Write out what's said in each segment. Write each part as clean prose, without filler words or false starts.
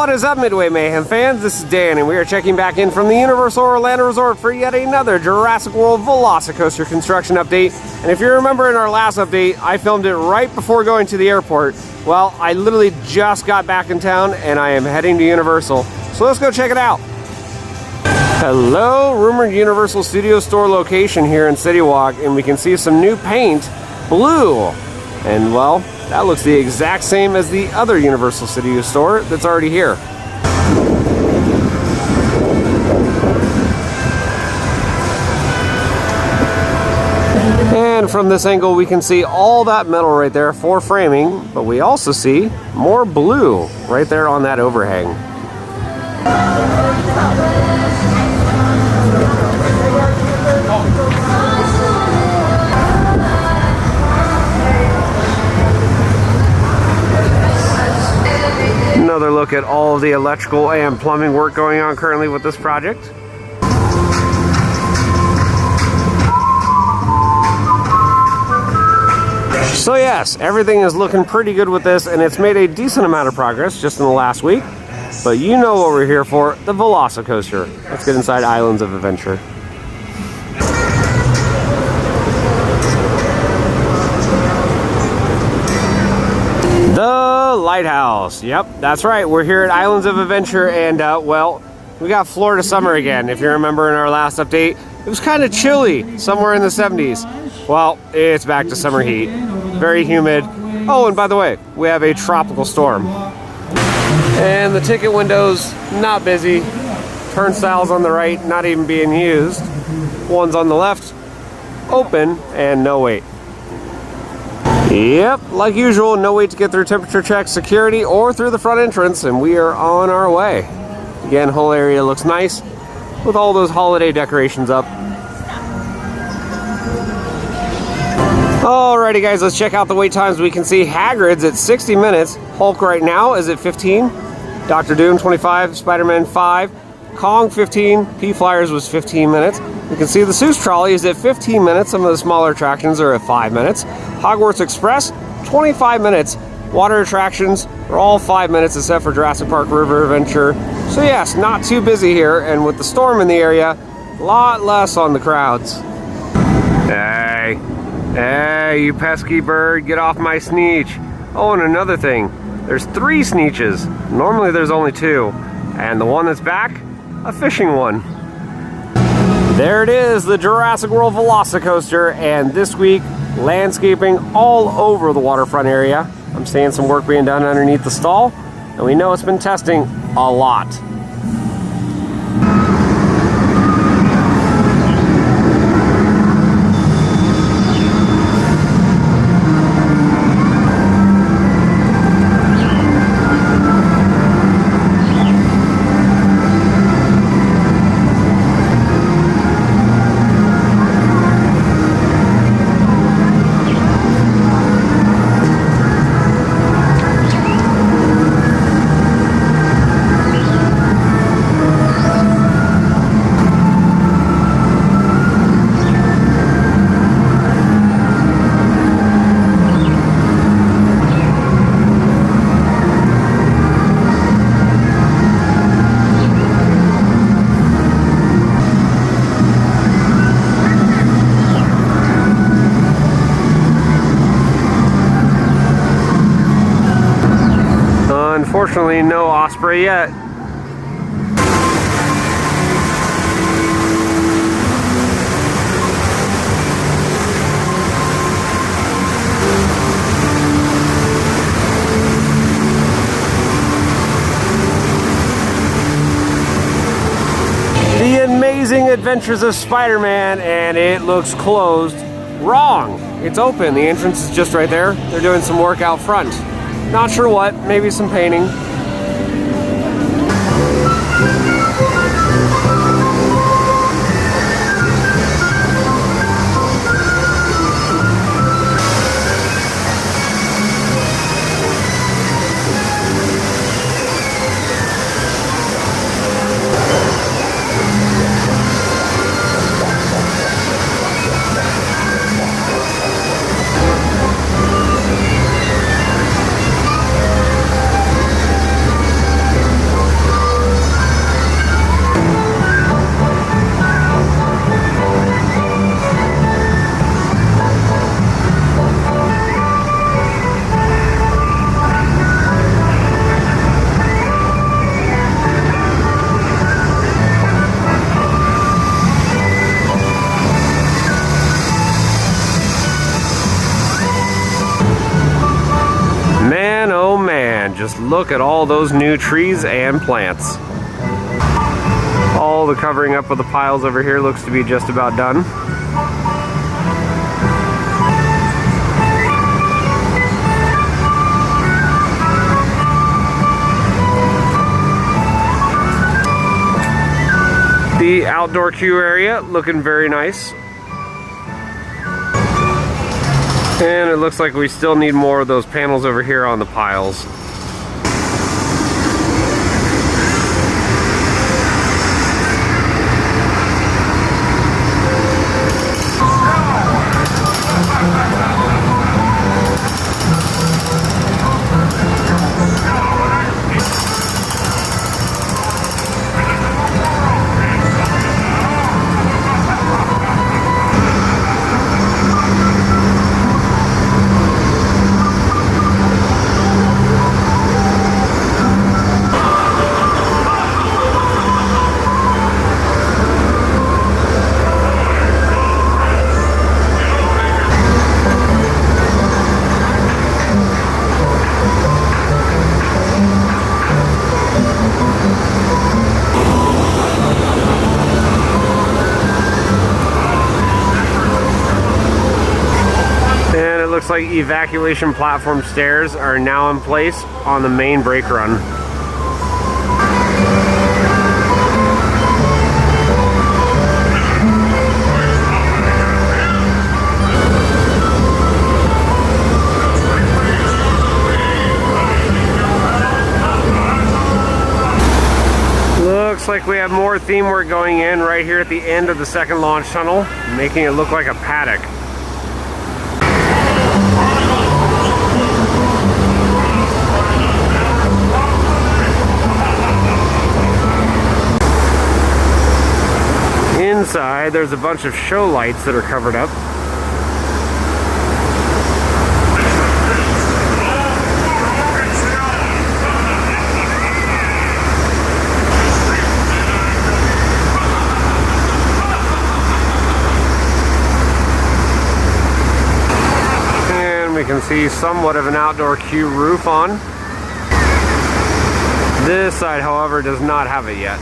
What is up, Midway Mayhem fans? This is Dan, and we are checking back in from the Universal Orlando Resort for yet another Jurassic World VelociCoaster construction update. And if you remember in our last update, I filmed it right before going to the airport. Well, I literally just got back in town, and I am heading to Universal. So let's go check it out. Hello, rumored Universal Studio Store location here in City Walk, and we can see some new paint, blue. And well, that looks the exact same as the other Universal Studio Store that's already here. And from this angle we can see all that metal right there for framing, but we also see more blue right there on that overhang. Another look at all of the electrical and plumbing work going on currently with this project. So yes, everything is looking pretty good with this, and it's made a decent amount of progress just in the last week. But you know what we're here for, the VelociCoaster. Let's get inside Islands of Adventure. The lighthouse. Yep, that's right. We're here at Islands of Adventure, and well, we got Florida summer again. If you remember in our last update, it was kind of chilly somewhere in the 70s. Well, it's back to summer heat. Very humid. Oh, and by the way, we have a tropical storm. And the ticket windows, not busy. Turnstiles on the right, not even being used. Ones on the left, open, and no wait. Yep, like usual, no wait to get through temperature checks, security, or through the front entrance, and we are on our way. Again, whole area looks nice with all those holiday decorations up. Alrighty guys, let's check out the wait times. We can see Hagrid's at 60 minutes, Hulk right now is at 15, Dr. Doom 25, Spider-Man 5, Kong 15, P-Flyers was 15 minutes. You can see the Seuss Trolley is at 15 minutes, some of the smaller attractions are at 5 minutes. Hogwarts Express, 25 minutes. Water attractions are all 5 minutes except for Jurassic Park River Adventure. So yes, not too busy here, and with the storm in the area, a lot less on the crowds. Hey, you pesky bird, get off my Sneetch. Oh, and another thing, there's 3 Sneetches. Normally there's only 2. And the one that's back, a fishing one. There it is, the Jurassic World VelociCoaster, and this week, landscaping all over the waterfront area. I'm seeing some work being done underneath the stall, and we know it's been testing a lot. Unfortunately, no Osprey yet. The Amazing Adventures of Spider-Man, and it looks closed. Wrong. It's open. The entrance is just right there. They're doing some work out front. Not sure what, maybe some painting. just look at all those new trees and plants. All the covering up of the piles over here looks to be just about done. The outdoor queue area looking very nice. And it looks like we still need more of those panels over here on the piles. Looks like evacuation platform stairs are now in place on the main brake run. Looks like we have more theme work going in right here at the end of the second launch tunnel, making it look like a paddock. Inside, there's a bunch of show lights that are covered up. And we can see somewhat of an outdoor queue roof on. This side, however, does not have it yet.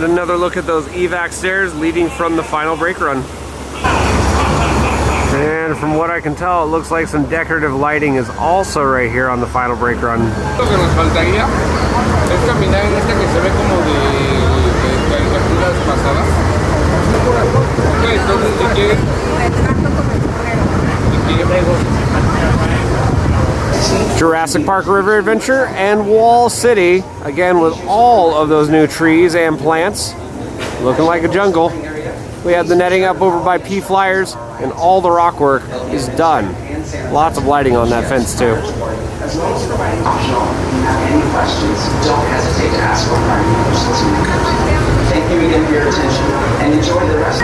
Another look at those evac stairs leading from the final brake run. And from what I can tell, it looks like some decorative lighting is also right here on the final brake run. Jurassic Park River Adventure and Wall City, again with all of those new trees and plants, looking like a jungle. We have the netting up over by P Flyers, and all the rock work is done. Lots of lighting on that fence too. As long as the ride is optional, if you have any questions, don't hesitate to ask one of our members. Thank you again for your attention, and enjoy the rest.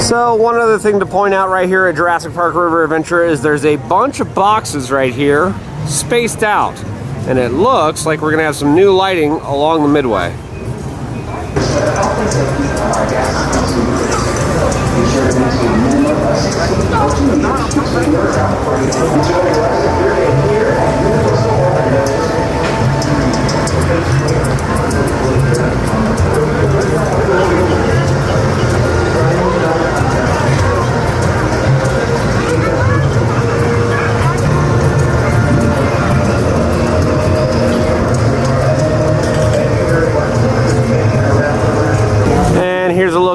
So one other thing to point out right here at Jurassic Park River Adventure is there's a bunch of boxes right here spaced out, and it looks like we're gonna have some new lighting along the midway. Be sure to maintain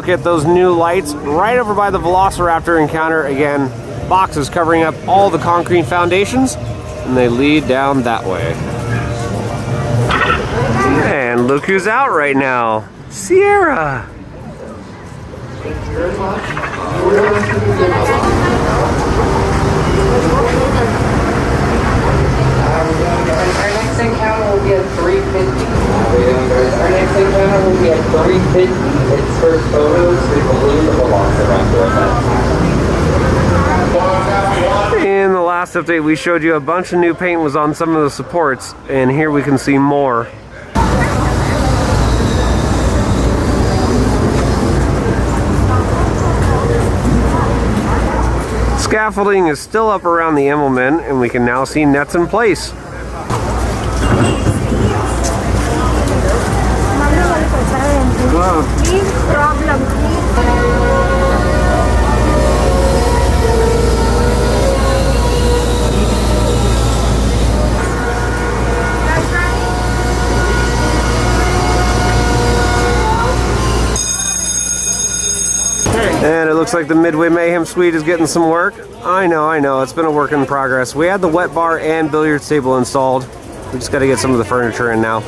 look at those new lights right over by the Velociraptor encounter. Again, boxes covering up all the concrete foundations, and they lead down that way. And look who's out right now, Sierra. Our next encounter will be at 3:50. Our next encounter will be at 3:50. It's for photos. We believe the Velociraptor at In the last update, we showed you a bunch of new paint was on some of the supports, and here we can see more. Scaffolding is still up around the Immelman, and we can now see nets in place. Please, problem, please. And it looks like the Midway Mayhem Suite is getting some work. I know, it's been a work in progress. We had the wet bar and billiard table installed. We just got to get some of the furniture in now.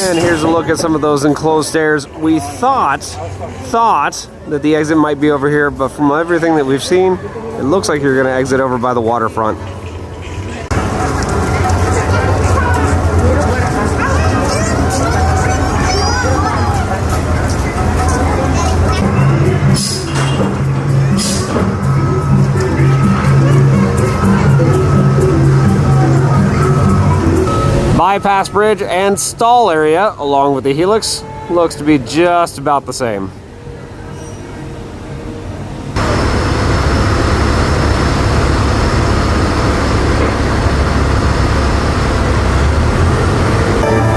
And here's a look at some of those enclosed stairs. We thought that the exit might be over here, but from everything that we've seen, it looks like you're going to exit over by the waterfront. Bypass bridge and stall area along with the helix looks to be just about the same.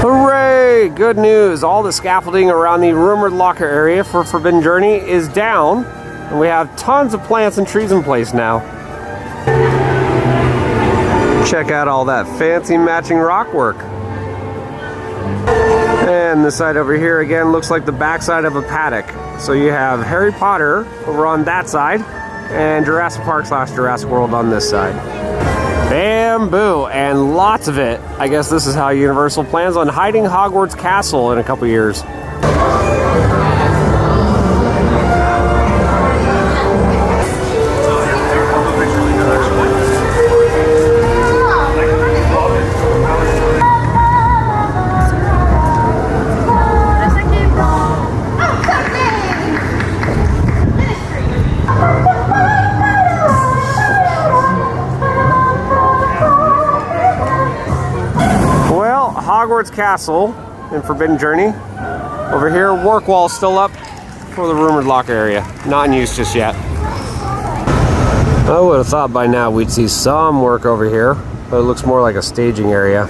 Hooray! Good news! All the scaffolding around the rumored locker area for Forbidden Journey is down, and we have tons of plants and trees in place now. Check out all that fancy matching rock work. And this side over here again looks like the backside of a paddock. So you have Harry Potter over on that side and Jurassic Park / Jurassic World on this side. Bamboo, and lots of it. I guess this is how Universal plans on hiding Hogwarts Castle in a couple years. Hogwarts Castle in Forbidden Journey. Over here, work wall still up for the rumored lock area. Not in use just yet. I would have thought by now we'd see some work over here, but it looks more like a staging area.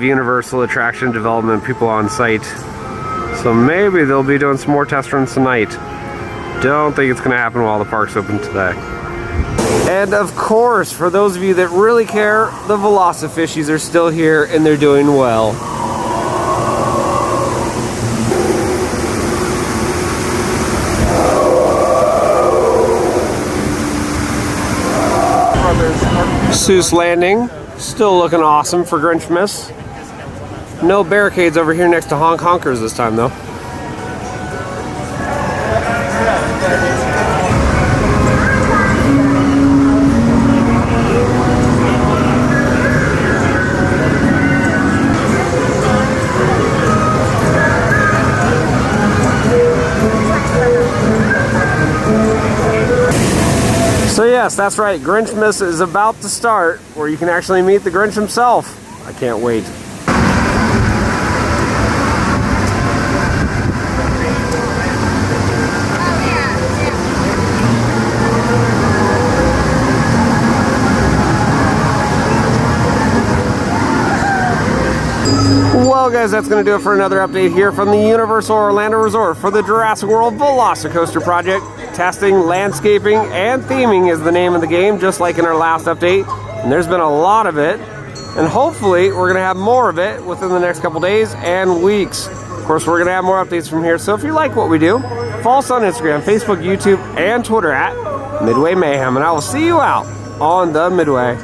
have Universal attraction development people on site. So maybe they'll be doing some more test runs tonight. Don't think it's going to happen while the park's open today. And of course, for those of you that really care, the Velocifishies are still here and they're doing well. Seuss Landing, still looking awesome for Grinchmas. No barricades over here next to Honk Honkers this time though. So yes, that's right, Grinchmas is about to start, where you can actually meet the Grinch himself. I can't wait. Well guys, that's going to do it for another update here from the Universal Orlando Resort for the Jurassic World VelociCoaster project. Testing, landscaping, and theming is the name of the game, just like in our last update. And there's been a lot of it. And hopefully we're going to have more of it within the next couple days and weeks. Of course, we're going to have more updates from here. So if you like what we do, follow us on Instagram, Facebook, YouTube, and Twitter at Midway Mayhem. And I will see you out on the Midway.